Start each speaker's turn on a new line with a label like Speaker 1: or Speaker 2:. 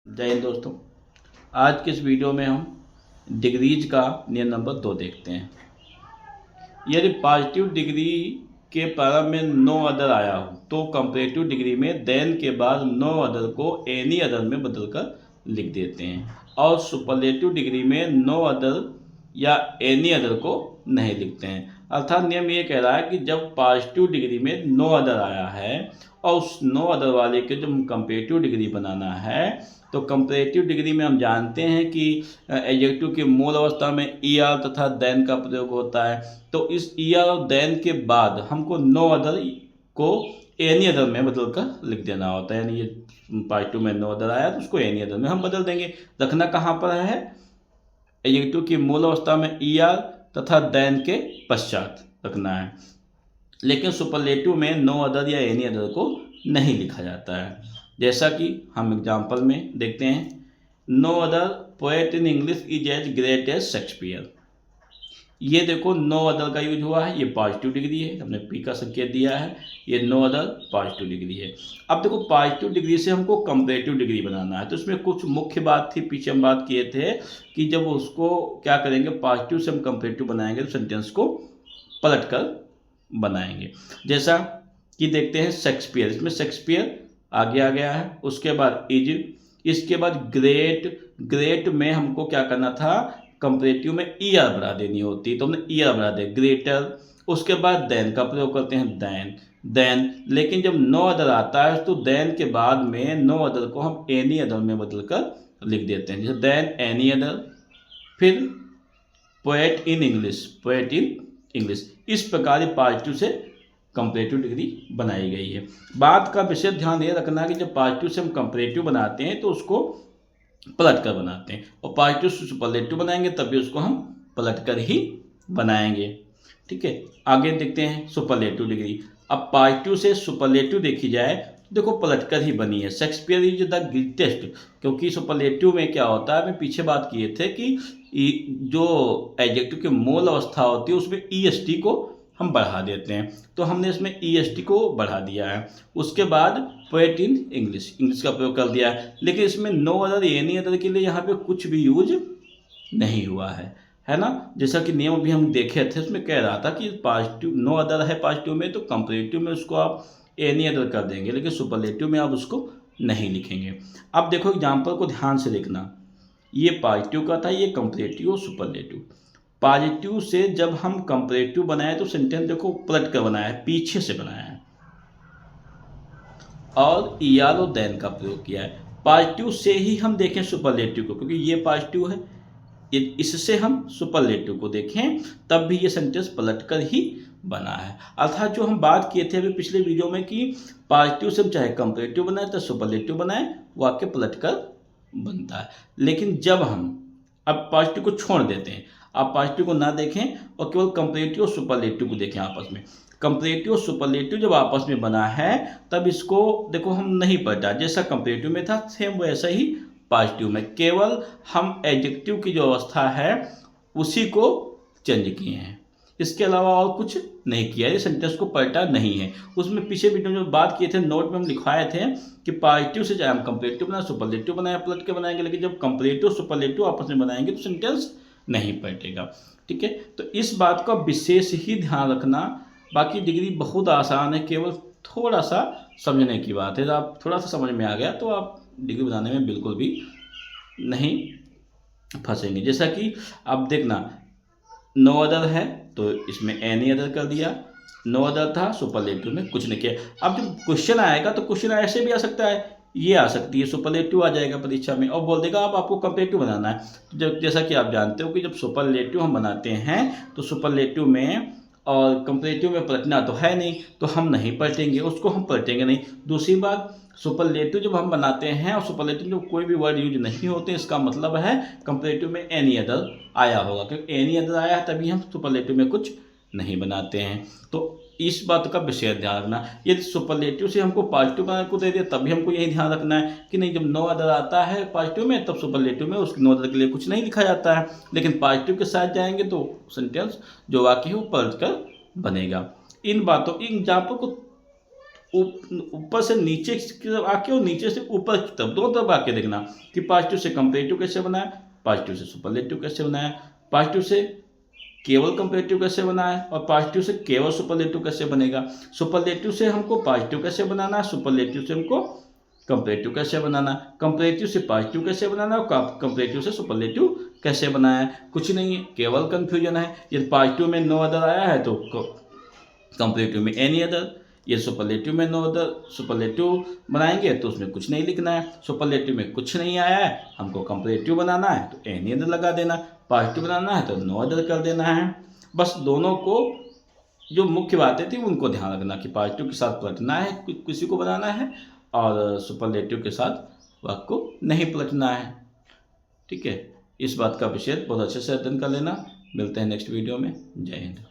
Speaker 1: जय हिंद दोस्तों। आज के इस वीडियो में हम डिग्रीज का नियम नंबर 2 देखते हैं। यदि पॉजिटिव डिग्री के प्रारंभ में नो अदर आया हो तो कंपैरेटिव डिग्री में देन के बाद नो अदर को एनी अदर में बदलकर लिख देते हैं और सुपरलेटिव डिग्री में नो अदर या एनी अदर को नहीं लिखते हैं। अर्थात नियम ये कह रहा है कि जब पॉजिटिव डिग्री में नो अदर आया है और उस नो अदर वाले के जब कंपैरेटिव डिग्री बनाना है तो कंपैरेटिव डिग्री में हम जानते हैं कि एडजेक्टिव के मूल अवस्था में ईआर तथा देन का प्रयोग होता है। तो इस ईआर और देन के बाद हमको नो अदर को एनी अदर में बदल कर लिख देना होता है। यानी ये पॉजिटिव में नो अदर आया तो उसको एनी अदर में हम बदल देंगे। रखना कहाँ पर है? एडजेक्टिव की मूल अवस्था में ईआर तथा देन के पश्चात रखना है। लेकिन सुपरलेटिव में नो अदर या एनी अदर को नहीं लिखा जाता है। जैसा कि हम एग्जाम्पल में देखते हैं, no other poet in English is as great as Shakespeare. ये देखो नो अदर का यूज हुआ है, ये पॉजिटिव डिग्री है, हमने पी का संकेत दिया है, ये नो अदर पॉजिटिव डिग्री है। अब देखो पॉजिटिव डिग्री से हमको कंपैरेटिव डिग्री बनाना है तो इसमें कुछ मुख्य बात थी, पीछे हम बात किए थे कि जब उसको क्या करेंगे, पॉजिटिव से हम कंपैरेटिव बनाएंगे तो सेंटेंस को पलट कर बनाएंगे। जैसा कि देखते हैं शेक्सपियर, इसमें शेक्सपियर आगे आ गया है, उसके बाद इज, इसके बाद ग्रेट में हमको क्या करना था, कंपैरेटिव में ईआर बढ़ा देनी होती तो हमने ईआर बढ़ा दिया ग्रेटर। उसके बाद देन का प्रयोग करते हैं देन। लेकिन जब नो अदर आता है तो देन के बाद में नो अदर को हम एनी अदर में बदल कर लिख देते हैं। जैसे देन एनी अदर, फिर पोएट इन इंग्लिश। इस प्रकार पॉजिटिव से कंपैरेटिव डिग्री बनाई गई है। बात का विशेष ध्यान ये रखना है कि जब पॉजिटिव से हम कंपैरेटिव बनाते हैं तो उसको पलट कर बनाते हैं और पॉजिटिव से सुपरलेटिव बनाएंगे तब भी उसको हम पलट कर ही बनाएंगे। ठीक है, आगे देखते हैं सुपरलेटिव डिग्री। अब पॉजिटिव से सुपरलेटिव देखी जाए तो देखो पलट कर ही बनी है, शेक्सपियर इज द ग्रेटेस्ट। क्योंकि सुपरलेटिव में क्या होता है, हमें पीछे बात किए थे कि जो एडजेक्टिव की मूल अवस्था होती है उसमें ईएसटी को हम बढ़ा देते हैं, तो हमने इसमें ईएसटी को बढ़ा दिया है। उसके बाद पोएट इन इंग्लिश का प्रयोग कर दिया है, लेकिन इसमें नो अदर एनी अदर के लिए यहाँ पे कुछ भी यूज नहीं हुआ है ना। जैसा कि नियम भी हम देखे थे, उसमें कह रहा था कि पॉजिटिव नो अदर है पॉजिटिव में तो कंपैरेटिव में उसको आप एनी अदर कर देंगे, लेकिन सुपरलेटिव में आप उसको नहीं लिखेंगे। अब देखो एग्जाम्पल को ध्यान से देखना, ये पॉजिटिव का था, ये कंपैरेटिव और सुपरलेटिव। पॉजिटिव से जब हम कंपैरेटिव बनाए तो सेंटेंस देखो पलट कर बनाया है, पीछे से बनाया है और ईआर और देन का प्रयोग किया है। पॉजिटिव से ही हम देखें सुपरलेटिव को, क्योंकि ये पॉजिटिव है, इससे हम सुपरलेटिव को देखें तब भी ये सेंटेंस पलट कर ही बना है। अर्थात जो हम बात किए थे अभी पिछले वीडियो में कि पॉजिटिव से हम चाहे कंपैरेटिव बनाए तो सुपरलेटिव बनाए, वाक्य पलट कर बनता है। लेकिन जब हम अब पॉजिटिव को छोड़ देते हैं, आप पॉजिटिव को ना देखें और केवल कंपैरेटिव और सुपरलेटिव को देखें आपस में, कंपैरेटिव और सुपरलेटिव जब आपस में बना है तब इसको देखो हम नहीं पलटा, जैसा कंपैरेटिव में था सेम वैसा ही पॉजिटिव में, केवल हम एडजेक्टिव की जो अवस्था है उसी को चेंज किए हैं, इसके अलावा और कुछ नहीं किया। ये सेंटेंस को पलटा नहीं है। उसमें पीछे वीडियो में जो बात किए थे नोट में हम लिखवाए थे कि पॉजिटिव से चाहे हम कंपैरेटिव बनाए सुपरलेटिव बनाए पलट के बनाएंगे, लेकिन जब कंपैरेटिव सुपरलेटिव आपस में बनाएंगे तो सेंटेंस नहीं पलटेगा। ठीक है, तो इस बात का विशेष ही ध्यान रखना। बाकी डिग्री बहुत आसान है, केवल थोड़ा सा समझने की बात है। आप थोड़ा सा समझ में आ गया तो आप डिग्री बनाने में बिल्कुल भी नहीं फंसेंगे। जैसा कि अब देखना, नो अदर है तो इसमें एनी अदर कर दिया, नो अदर था सुपरलेटिव में कुछ नहीं किया। अब जब क्वेश्चन आएगा तो क्वेश्चन ऐसे भी आ सकता है, ये आ सकती है सुपरलेटिव आ जाएगा परीक्षा में और बोल देगा अब आपको कंपैरेटिव बनाना है। तो जब जैसा कि आप जानते हो कि जब सुपरलेटिव हम बनाते हैं तो सुपरलेटिव में और कंपैरेटिव में पलटना तो है नहीं, तो हम नहीं पलटेंगे, उसको हम पलटेंगे नहीं। दूसरी बात, सुपरलेटिव जब हम बनाते हैं और सुपरलेटिव जब कोई भी वर्ड यूज नहीं होते, इसका मतलब है कंपैरेटिव में एनी अदर आया होगा, क्योंकि एनी अदर आया है तभी हम सुपरलेटिव में कुछ नहीं बनाते हैं। तो इस बात का विशेष ध्यान रखना। यदि सुपरलेटिव से हमको पॉजिटिव बनाने को दे दिया तभी हमको यही ध्यान रखना है कि नहीं, जब नो अदर आता है पॉजिटिव में तब सुपरलेटिव में उसके नो अदर के लिए कुछ नहीं लिखा जाता है, लेकिन पॉजिटिव के साथ जाएंगे तो सेंटेंस जो वाक्य है वो पलट कर बनेगा। इन एग्जाम्पल को ऊपर से नीचे की तरफ आके और नीचे से ऊपर की तरफ, दोनों तरफ आके देखना कि पॉजिटिव से कंपेरेटिव कैसे बनाए, पॉजिटिव से सुपरलेटिव कैसे बनाए, पॉजिटिव से केवल कंपेरेटिव कैसे बनाए और पॉजिटिव से केवल सुपरलेटिव कैसे बनेगा। सुपरलेटिव से हमको पॉजिटिव कैसे बनाना है, सुपरलेटिव से हमको कंपेरेटिव कैसे बनाना, कंपेरेटिव से पॉजिटिव कैसे बनाना और कंपेरेटिव से सुपरलेटिव कैसे बनाया है। कुछ नहीं है, केवल कन्फ्यूजन है। यदि पॉजिटिव में नो अदर आया है तो कंपेरेटिव में एनी अदर, ये सुपरलेटिव में नो अदर, सुपरलेटिव बनाएंगे तो उसमें कुछ नहीं लिखना है। सुपरलेटिव में कुछ नहीं आया है, हमको कंपेरेटिव बनाना है तो एनी अदर लगा देना, पॉजिटिव बनाना है तो नो अदर कर देना है। बस दोनों को जो मुख्य बातें थी उनको ध्यान रखना कि पॉजिटिव के साथ पलटना है किसी को बनाना है और सुपरलेटिव के साथ वाक्य को नहीं पलटना है। ठीक है, इस बात का विषय बहुत अच्छे से अध्ययन कर लेना। मिलते हैं नेक्स्ट वीडियो में। जय हिंद।